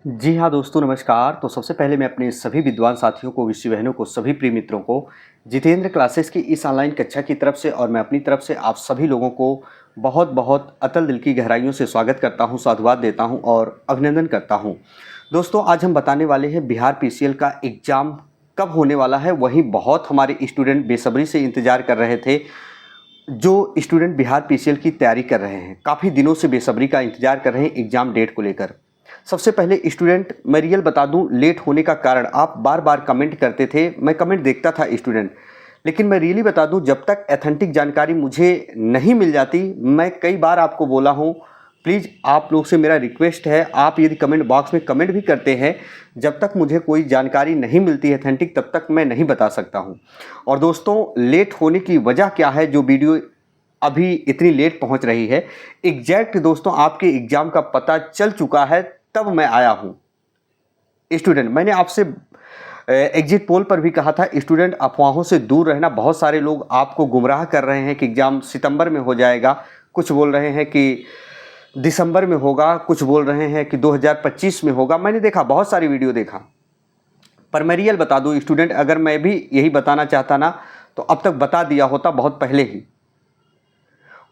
जी हाँ दोस्तों, नमस्कार। तो सबसे पहले मैं अपने सभी विद्वान साथियों को, विषय बहनों को, सभी प्रिय मित्रों को जितेंद्र क्लासेस की इस ऑनलाइन कक्षा की तरफ से और मैं अपनी तरफ से आप सभी लोगों को बहुत बहुत अतल दिल की गहराइयों से स्वागत करता हूँ, साधुवाद देता हूँ और अभिनंदन करता हूँ। दोस्तों, आज हम बताने वाले हैं बिहार पीसीएल का एग्ज़ाम कब होने वाला है। वहीं बहुत हमारे स्टूडेंट बेसब्री से इंतज़ार कर रहे थे, जो स्टूडेंट बिहार पीसीएल की तैयारी कर रहे हैं, काफ़ी दिनों से बेसब्री का इंतज़ार कर रहे हैं एग्ज़ाम डेट को लेकर। सबसे पहले स्टूडेंट, मैं रियल बता दूं, लेट होने का कारण आप बार बार कमेंट करते थे, मैं कमेंट देखता था स्टूडेंट, लेकिन मैं रियली बता दूं, जब तक ऑथेंटिक जानकारी मुझे नहीं मिल जाती, मैं कई बार आपको बोला हूं, प्लीज़ आप लोग से मेरा रिक्वेस्ट है, आप यदि कमेंट बॉक्स में कमेंट भी करते हैं, जब तक मुझे कोई जानकारी नहीं मिलती है ऑथेंटिक, तब तक मैं नहीं बता सकता हूं। और दोस्तों, लेट होने की वजह क्या है, जो वीडियो अभी इतनी लेट पहुंच रही है, एग्जैक्ट दोस्तों आपके एग्ज़ाम का पता चल चुका है, तब मैं आया हूं। स्टूडेंट, मैंने आपसे एग्जिट पोल पर भी कहा था, स्टूडेंट अफवाहों से दूर रहना। बहुत सारे लोग आपको गुमराह कर रहे हैं कि एग्ज़ाम सितंबर में हो जाएगा, कुछ बोल रहे हैं कि दिसंबर में होगा, कुछ बोल रहे हैं कि 2025 में होगा। मैंने देखा, बहुत सारी वीडियो देखा, पर मैं रियल बता दूं स्टूडेंट, अगर मैं भी यही बताना चाहता ना, तो अब तक बता दिया होता बहुत पहले ही।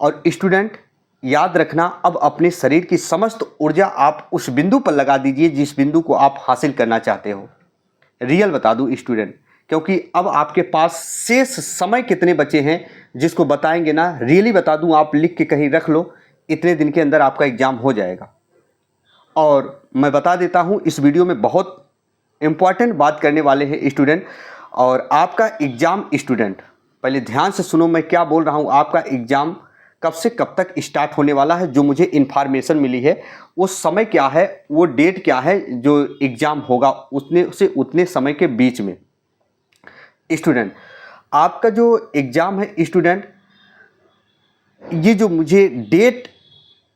और स्टूडेंट, याद रखना, अब अपने शरीर की समस्त ऊर्जा आप उस बिंदु पर लगा दीजिए जिस बिंदु को आप हासिल करना चाहते हो। रियल बता दूं स्टूडेंट, क्योंकि अब आपके पास शेष समय कितने बचे हैं जिसको बताएंगे ना, रियली बता दूं, आप लिख के कहीं रख लो, इतने दिन के अंदर आपका एग्जाम हो जाएगा। और मैं बता देता हूं, इस वीडियो में बहुत इंपॉर्टेंट बात करने वाले हैं स्टूडेंट। और आपका एग्जाम, स्टूडेंट पहले ध्यान से सुनो मैं क्या बोल रहा हूं। आपका एग्जाम कब से कब तक स्टार्ट होने वाला है, जो मुझे इन्फॉर्मेशन मिली है, वो समय क्या है, वो डेट क्या है, जो एग्जाम होगा उतने से उतने समय के बीच में। स्टूडेंट, आपका जो एग्जाम है स्टूडेंट, ये जो मुझे डेट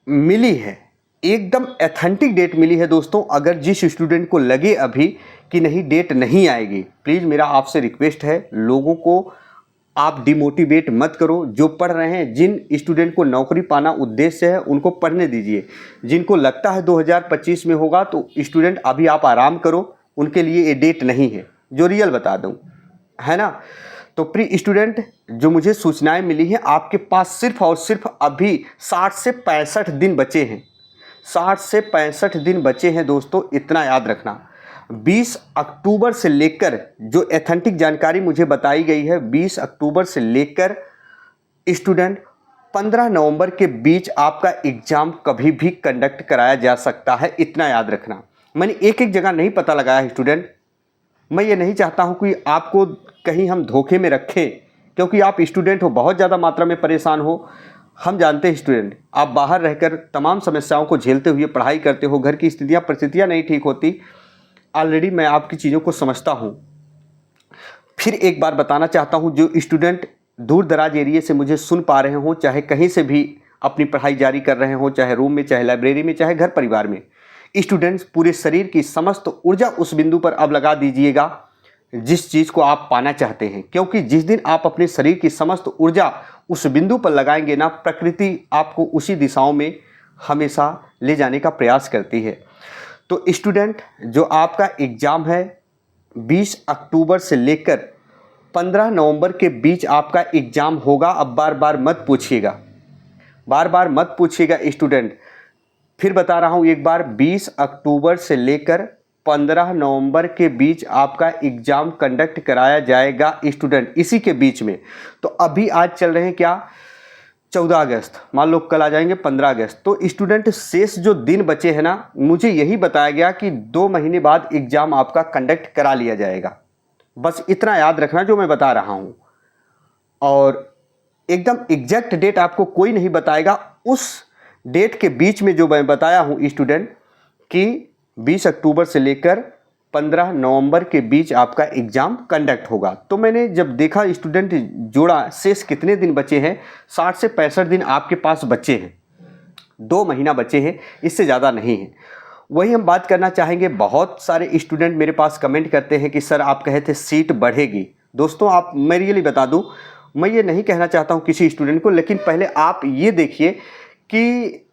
मिली है, एकदम ऑथेंटिक डेट मिली है दोस्तों। अगर जिस स्टूडेंट को लगे अभी कि नहीं डेट नहीं आएगी, प्लीज़ मेरा आपसे रिक्वेस्ट है, लोगों को आप डिमोटिवेट मत करो। जो पढ़ रहे हैं, जिन स्टूडेंट को नौकरी पाना उद्देश्य है, उनको पढ़ने दीजिए। जिनको लगता है 2025 में होगा, तो स्टूडेंट अभी आप आराम करो, उनके लिए ये डेट नहीं है, जो रियल बता दूं, है ना। तो प्री स्टूडेंट, जो मुझे सूचनाएं मिली हैं, आपके पास सिर्फ और सिर्फ अभी 60 से 65 दिन बचे हैं। 60 से 65 दिन बचे हैं दोस्तों, इतना याद रखना। 20 अक्टूबर से लेकर, जो ऑथेंटिक जानकारी मुझे बताई गई है, 20 अक्टूबर से लेकर स्टूडेंट 15 नवंबर के बीच आपका एग्जाम कभी भी कंडक्ट कराया जा सकता है, इतना याद रखना। मैंने एक एक जगह नहीं पता लगाया है स्टूडेंट। मैं ये नहीं चाहता हूं कि आपको कहीं हम धोखे में रखें, क्योंकि आप स्टूडेंट हो, बहुत ज़्यादा मात्रा में परेशान हो। हम जानते हैं स्टूडेंट, आप बाहर रहकर तमाम समस्याओं को झेलते हुए पढ़ाई करते हो, घर की स्थितियाँ परिस्थितियाँ नहीं ठीक होती। ऑलरेडी मैं आपकी चीज़ों को समझता हूँ। फिर एक बार बताना चाहता हूँ, जो स्टूडेंट दूर दराज एरिया से मुझे सुन पा रहे हों, चाहे कहीं से भी अपनी पढ़ाई जारी कर रहे हों, चाहे रूम में, चाहे लाइब्रेरी में, चाहे घर परिवार में, स्टूडेंट्स पूरे शरीर की समस्त ऊर्जा उस बिंदु पर अब लगा दीजिएगा जिस चीज़ को आप पाना चाहते हैं। क्योंकि जिस दिन आप अपने शरीर की समस्त ऊर्जा उस बिंदु पर लगाएंगे ना, प्रकृति आपको उसी दिशाओं में हमेशा ले जाने का प्रयास करती है। तो स्टूडेंट, जो आपका एग्ज़ाम है 20 अक्टूबर से लेकर 15 नवंबर के बीच आपका एग्ज़ाम होगा। अब बार बार मत पूछिएगा, बार बार मत पूछिएगा स्टूडेंट। फिर बता रहा हूँ एक बार, 20 अक्टूबर से लेकर 15 नवंबर के बीच आपका एग्ज़ाम कंडक्ट कराया जाएगा स्टूडेंट, इसी के बीच में। तो अभी आज चल रहे हैं क्या, 14 अगस्त, मान लो कल आ जाएंगे 15 अगस्त। तो स्टूडेंट, शेष जो दिन बचे हैं ना, मुझे यही बताया गया कि 2 महीने बाद एग्ज़ाम आपका कंडक्ट करा लिया जाएगा। बस इतना याद रखना जो मैं बता रहा हूँ। और एकदम एग्जैक्ट डेट आपको कोई नहीं बताएगा। उस डेट के बीच में जो मैं बताया हूँ स्टूडेंट, कि 20 अक्टूबर से लेकर 15 नवंबर के बीच आपका एग्ज़ाम कंडक्ट होगा। तो मैंने जब देखा स्टूडेंट, जोड़ा शेष कितने दिन बचे हैं, 60 से 65 दिन आपके पास बचे हैं, 2 महीना बचे हैं, इससे ज़्यादा नहीं है। वही हम बात करना चाहेंगे। बहुत सारे स्टूडेंट मेरे पास कमेंट करते हैं कि सर आप कहे थे सीट बढ़ेगी। दोस्तों, आप, मैं रियली बता दूं, मैं ये नहीं कहना चाहता हूं किसी स्टूडेंट को, लेकिन पहले आप ये देखिए कि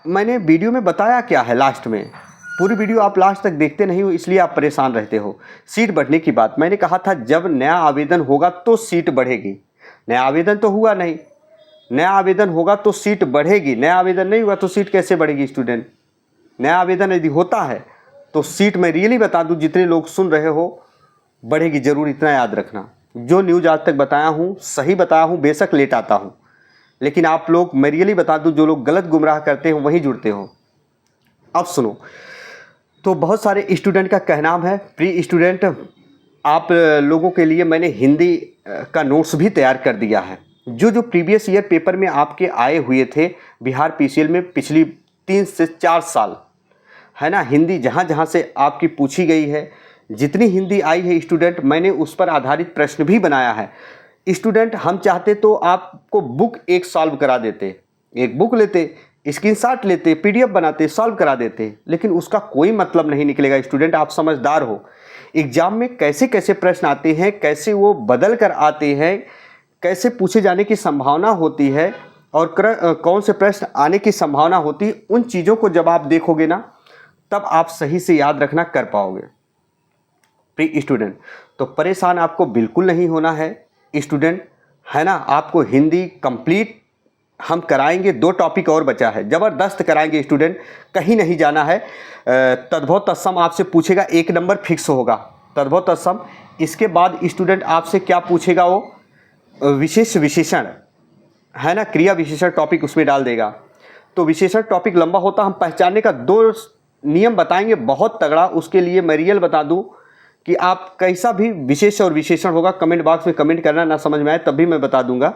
मैंने वीडियो में बताया क्या है लास्ट में। पूरी वीडियो आप लास्ट तक देखते नहीं हो, इसलिए आप परेशान रहते हो। सीट बढ़ने की बात मैंने कहा था, जब नया आवेदन होगा तो सीट बढ़ेगी। नया आवेदन तो हुआ नहीं, नया आवेदन होगा तो सीट बढ़ेगी। नया आवेदन नहीं हुआ तो सीट कैसे बढ़ेगी स्टूडेंट? नया आवेदन यदि होता है तो सीट, मैं रियली बता दूं, जितने लोग सुन रहे हो, बढ़ेगी जरूर, इतना याद रखना। जो न्यूज़ आज तक बताया हूँ सही बताया हूँ, बेशक लेट आता हूँ, लेकिन आप लोग, मैं रियली बता दूं, जो लोग गलत गुमराह करते हो वहीं जुड़ते हो। अब सुनो, तो बहुत सारे स्टूडेंट का कहना है, प्री स्टूडेंट आप लोगों के लिए मैंने हिंदी का नोट्स भी तैयार कर दिया है। जो प्रीवियस ईयर पेपर में आपके आए हुए थे बिहार पीसीएल में पिछली 3 से 4 साल, है ना, हिंदी जहाँ जहाँ से आपकी पूछी गई है, जितनी हिंदी आई है स्टूडेंट, मैंने उस पर आधारित प्रश्न भी बनाया है। स्टूडेंट हम चाहते तो आपको बुक एक सॉल्व करा देते, एक बुक लेते, स्क्रीनशॉट लेते, पीडीएफ बनाते, सॉल्व करा देते, लेकिन उसका कोई मतलब नहीं निकलेगा। स्टूडेंट आप समझदार हो, एग्जाम में कैसे कैसे प्रश्न आते हैं, कैसे वो बदल कर आते हैं, कैसे पूछे जाने की संभावना होती है और कौन से प्रश्न आने की संभावना होती है, उन चीज़ों को जब आप देखोगे ना, तब आप सही से याद रखना कर पाओगे। प्री स्टूडेंट तो परेशान आपको बिल्कुल नहीं होना है स्टूडेंट, है ना। आपको हिंदी कंप्लीट हम कराएंगे, 2 टॉपिक और बचा है, ज़बरदस्त कराएंगे स्टूडेंट, कहीं नहीं जाना है। तद्भव तत्सम आपसे पूछेगा, 1 नंबर फिक्स होगा तद्भव तत्सम। इसके बाद स्टूडेंट आपसे क्या पूछेगा, वो विशेष विशेषण, है ना, क्रिया विशेषण टॉपिक उसमें डाल देगा। तो विशेषण टॉपिक लंबा होता, हम पहचानने का 2 नियम बताएंगे, बहुत तगड़ा। उसके लिए मैं रियल बता दूं कि आप कैसा भी विशेष और विशेषण होगा, कमेंट बॉक्स में कमेंट करना, ना समझ में आए तब भी मैं बता दूंगा,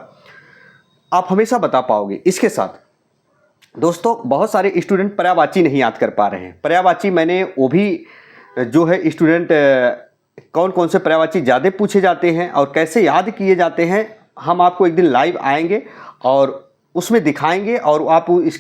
आप हमेशा बता पाओगे। इसके साथ दोस्तों, बहुत सारे स्टूडेंट पर्यायवाची नहीं याद कर पा रहे हैं। पर्यायवाची मैंने वो भी जो है स्टूडेंट, कौन कौन से पर्यायवाची ज़्यादा पूछे जाते हैं और कैसे याद किए जाते हैं, हम आपको एक दिन लाइव आएंगे और उसमें दिखाएंगे और आप इसकी